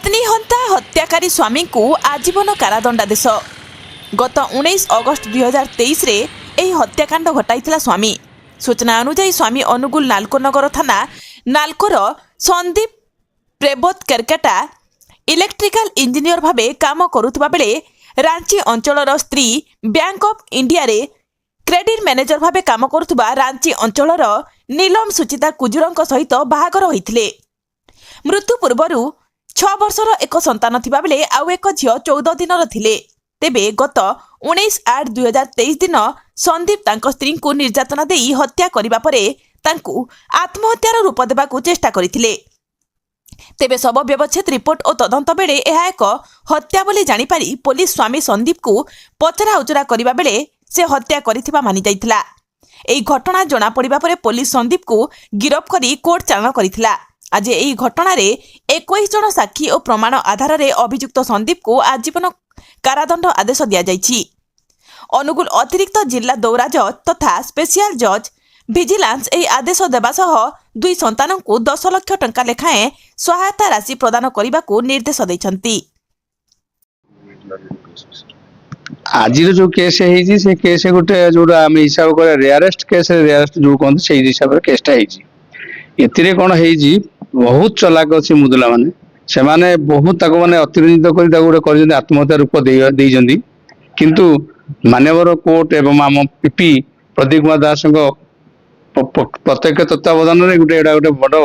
पत्नी हंता हत्याकारी स्वामी को आजीवन कारादंडादेश। गत 19 अगस्त 2023 रे एही हत्याकांड घटाइथिला स्वामी। सूचना अनुसार स्वामी अनुगुल नालकोनगर थाना नालकोर संदीप प्रेबोत केरकेटा इलेक्ट्रिकल इंजीनियर भावे काम करुवा बेले रांची अंचलर स्त्री बैंक ऑफ इंडिया रे क्रेडिट मैनेजर भावे काम करुवा रांची अंचलर नीलम सुचिता कुजुरंक सहित बाहागर होइथिले। मृत्यु पूर्वर 6 वर्षर एक संतान थिबा बेले आउ एक झियो 14 दिनर थिले। तेबे गत 19/8/2023 दिन संदीप तांको स्त्री को निर्यातना देई हत्या करिबा परे तांकु आत्महत्यार रूप देबाकू चेष्टा करिथिले। तेबे शव व्यवच्छेद रिपोर्ट और तदंत बेले यह एक हत्या बोली जानिपारी पुलिस स्वामी संदीप को पचरा उचरा करिबा बेले से हत्या करिथिबा मानि जाइथिला। एही घटना जना पड़िबा परे पुलिस संदीप को गिरफ करी कोर्ट चालाण करिथिला। आज यही घटना रे 21 जन साक्षी और प्रमाण आधार रे अभियुक्त संदीप को आजीवन कारादंड आदेश दिया जाइछि। अनुगुल अतिरिक्त जिला दौरा जज तथा स्पेशल जज विजिलेंस एही आदेश देबा सह दुई संतान को 10 लाख टंका लेखाएं सहायता राशि प्रदान करने को निर्देश दैछंती। आज जो केस है से केस गोटे जो आम हिसाब कर रेयरेस्ट केस रेयरेस्ट जो कहते से हिसाब से केसटा एतिरे कौन है बहुत चलाक अच्छी मुदला माने से माने बहुत माने अतिरंजित कर आत्महत्या रूप देइजंदी। किंतु मान्यवर कोर्ट एवं आम पीपी प्रदीप कुमार दास प्रत्यक्ष तत्वावधान में गोटे गोटे बड़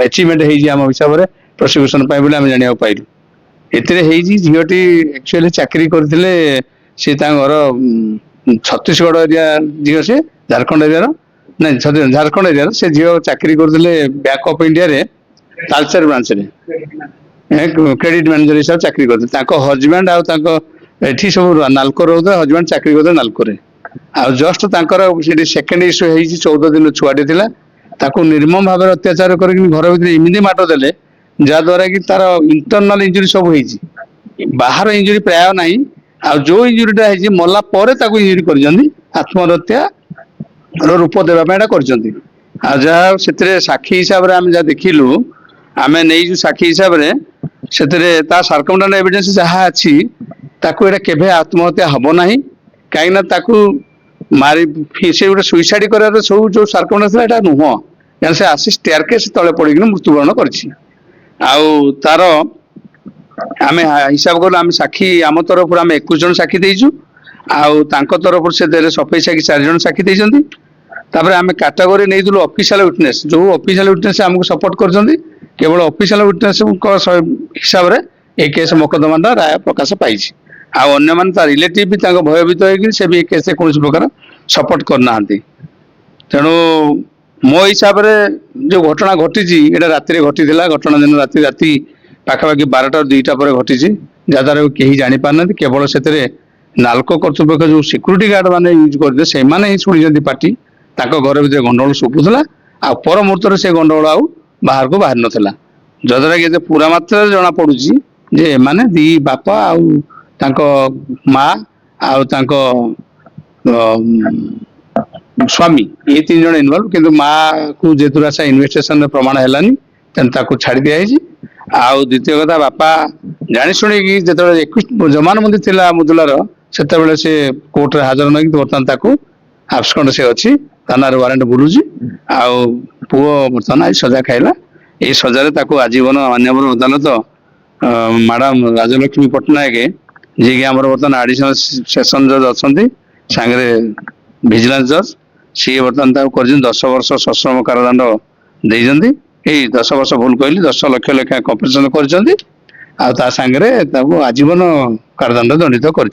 अचिवमेंट होम हिसाब से प्रोसिक्यूशन आम जाना पाइलु। एतिरे झीटी एक्चुअली चाकरी करथिले से घर छत्तीसगढ़ एरिया झील से झारखंड एरिया नहीं झारखंड एरिया से झील चाकरी करथिले बैंक ऑफ इंडिया रे तालचेर ब्रांच रे क्रेडिट मैनेजर हिसाब चाकरी करते हजबैंड आठी सब नालकोर रोते हजबैंड चाकरी करते नालकोर आ जस्ट सेकेंड इश्यू है 14 दिन छुआटे थिला ताको निर्मम भाव अत्याचार कर घर भीतर एमती माट देले जहाद्वारा कि तार इंटरनल इंजुरी सब हो बाहर इंजुरी प्राय ना आ जो इंजुरीटा है मला पर इंजुरी कर आत्महत्या रूप देवाई कर जहाँ साक्षी हिसाब से आम जहाँ देखिलु आम नहीं साक्षी हिसाब से सर्कमस्टेंस एविडेंस जहाँ अच्छी केभे आत्महत्या हम ना कहीं मारी से गोटे सुइसाइड कर सब जो सर्कमस्टेंस नुह से आसी स्टेयरकेस तले पड़ मृत्युवरण कर आम हिसाब कलु आम साक्षी आम तरफ आम 21 जन साक्षी देचु तरफ से सफाई साक्षी 4 जन साक्षी देते। तापर आम कैटेगरी नहीं ऑफिशियल विटनेस जो ऑफिशियल विटनेस आमको सपोर्ट कर केवल ऑफिशियल विटनेस हिसाब से एक केस मोकदमा राय प्रकाश पाई अन्य मान रिलेटिव भी भयभीत होकर भी केस कौन प्रकार सपोर्ट करना। तेणु मो हिसाब से जो घटना घटी राति घटी घटना दिन राति राति पाखापाखि 12टा 2टा पर घटी जहाद्वारा कहीं जापार केवल से नालको कर्तृपक्ष जो सिक्यूरीटी गार्ड मैंने यूज करते से ही शुणी पार्टी घर भर गंडगोल शुभुला आ पर मुहूर्त से गंडगोल बाहर को बाहर नाला जद्वारा कि पूरा मात्रा जना पड़ी जे एमाने दी बापा आउ माँ आउ स्वामी ये 3 जन इनवॉल्व किंतु माँ को जेतु आशा इन्वेस्टिगेशन प्रमाण है छाड़ी दिखाई। आउ द्वितीय कथा बापा जानी शुणी जो 21 जमानबंदी थिला मुदलार से कोर्ट रे हाजर नहीं बर्तमान आब्सकंड से अच्छी थाना वारंट बुलूची पुओ बर्तमान आज सजा खाइला ये सजारे आजीवन मान्यवर अदालत मैडम राजलक्ष्मी पट्टनायक जी कि आम बर्तमान एडिशनल सेशन जज अच्छा सांगे विजिलेंस जज सी बर्तमान कर 10 वर्ष सश्रम कारादंड देते। यही 10 वर्ष भूल कहली 10 लाख लेखा कंपनसेशन कर आजीवन कारादंड दंडित कर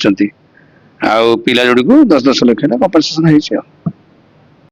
पिला जोड़ी को 10 लाख कंपनसेशन हो।